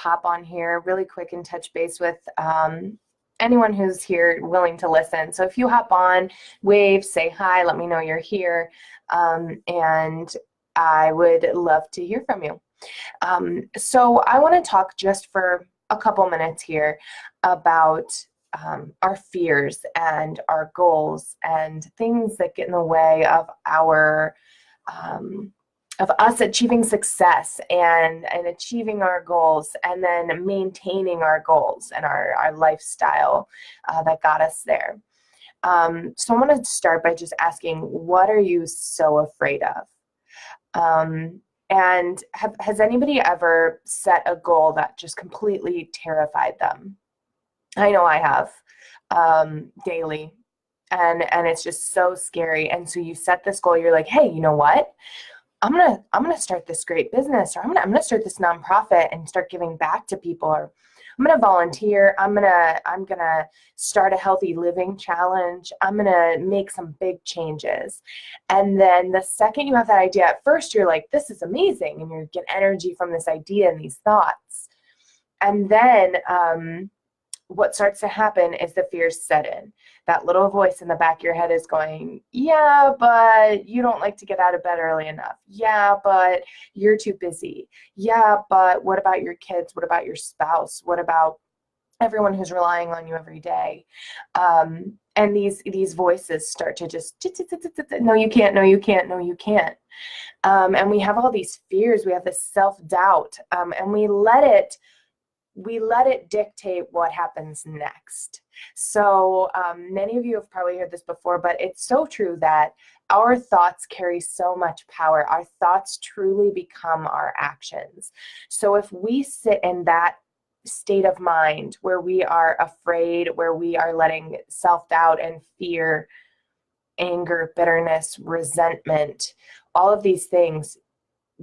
pop on here really quick and touch base with anyone who's here willing to listen. So if you hop on, wave, say hi, let me know you're here, and I would love to hear from you. So I want to talk just for a couple minutes here about our fears and our goals and things that get in the way of of us achieving success and achieving our goals, and then maintaining our goals and our lifestyle that got us there. So I want to start by just asking, what are you so afraid of? And has anybody ever set a goal that just completely terrified them? I know I have, daily, and it's just so scary. And so you set this goal, you're like, hey, you know what? I'm gonna start this great business, or I'm gonna start this nonprofit and start giving back to people, or I'm gonna volunteer. I'm gonna start a healthy living challenge. I'm gonna make some big changes. And then the second you have that idea, at first you're like, this is amazing, and you get energy from this idea and these thoughts. And then what starts to happen is the fears set in. That little voice in the back of your head is going, yeah, but you don't like to get out of bed early enough. Yeah, but you're too busy. Yeah, but what about your kids? What about your spouse? What about everyone who's relying on you every day? And these voices start to just, no, you can't, no, you can't, no, you can't. And we have all these fears. We have this self-doubt, and we let it dictate what happens next. So many of you have probably heard this before, but it's so true that our thoughts carry so much power. Our thoughts truly become our actions. So if we sit in that state of mind where we are afraid, where we are letting self-doubt and fear, anger, bitterness, resentment, all of these things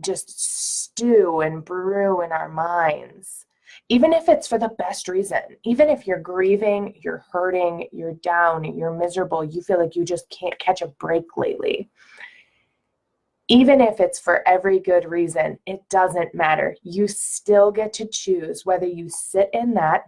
just stew and brew in our minds, even if it's for the best reason, even if you're grieving, you're hurting, you're down, you're miserable, you feel like you just can't catch a break lately, even if it's for every good reason, it doesn't matter. You still get to choose whether you sit in that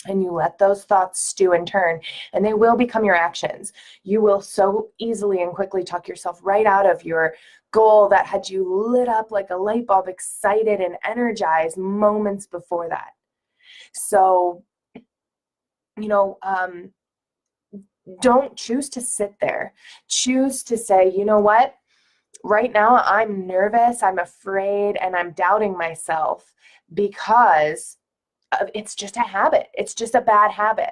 and you let those thoughts stew and turn, and they will become your actions. You will so easily and quickly talk yourself right out of your goal that had you lit up like a light bulb, excited and energized moments before that. So, don't choose to sit there. Choose to say, you know what? Right now I'm nervous, I'm afraid, and I'm doubting myself because it's just a habit. It's just a bad habit.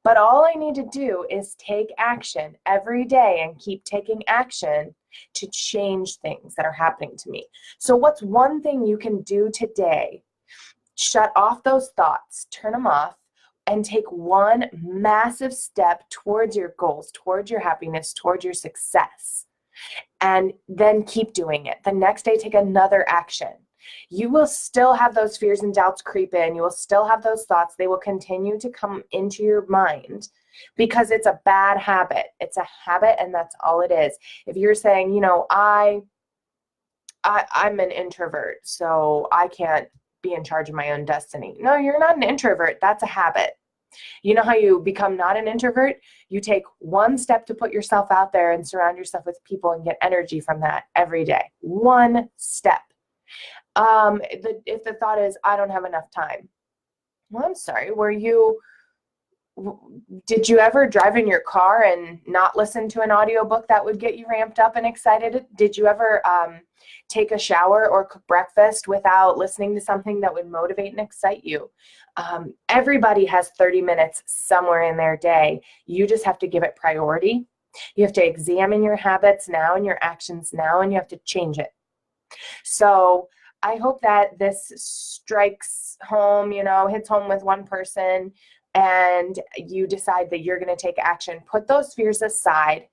But all I need to do is take action every day and keep taking action to change things that are happening to me. So what's one thing you can do today? Shut off those thoughts, turn them off, and take one massive step towards your goals, towards your happiness, towards your success. And then keep doing it. The next day, take another action. You will still have those fears and doubts creep in. You will still have those thoughts. They will continue to come into your mind because it's a bad habit. It's a habit, and that's all it is. If you're saying, I'm an introvert, so I can't be in charge of my own destiny. No, you're not an introvert. That's a habit. You know how you become not an introvert? You take one step to put yourself out there and surround yourself with people and get energy from that every day. One step. If the thought is, I don't have enough time. Well, I'm sorry, did you ever drive in your car and not listen to an audiobook that would get you ramped up and excited? Did you ever take a shower or cook breakfast without listening to something that would motivate and excite you? Everybody has 30 minutes somewhere in their day. You just have to give it priority. You have to examine your habits now and your actions now, and you have to change it. So I hope that this strikes home, hits home with one person, and you decide that you're going to take action. Put those fears aside.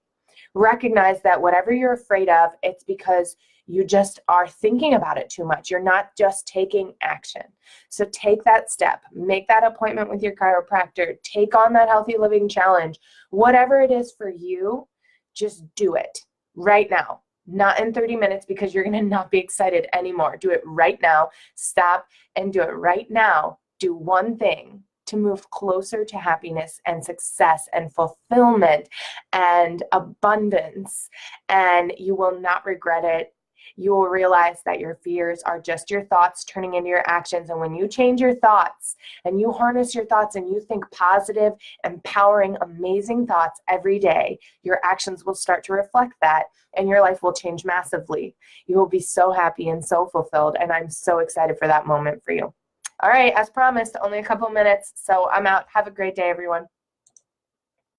Recognize that whatever you're afraid of, it's because you just are thinking about it too much. You're not just taking action. So take that step. Make that appointment with your chiropractor. Take on that healthy living challenge. Whatever it is for you, just do it right now. not in 30 minutes because you're going to not be excited anymore. Do it right now. Stop and do it right now. Do one thing to move closer to happiness and success and fulfillment and abundance, and you will not regret it. You will realize that your fears are just your thoughts turning into your actions. And when you change your thoughts and you harness your thoughts and you think positive, empowering, amazing thoughts every day, your actions will start to reflect that, and your life will change massively. You will be so happy and so fulfilled. And I'm so excited for that moment for you. All right, as promised, only a couple minutes. So I'm out. Have a great day, everyone.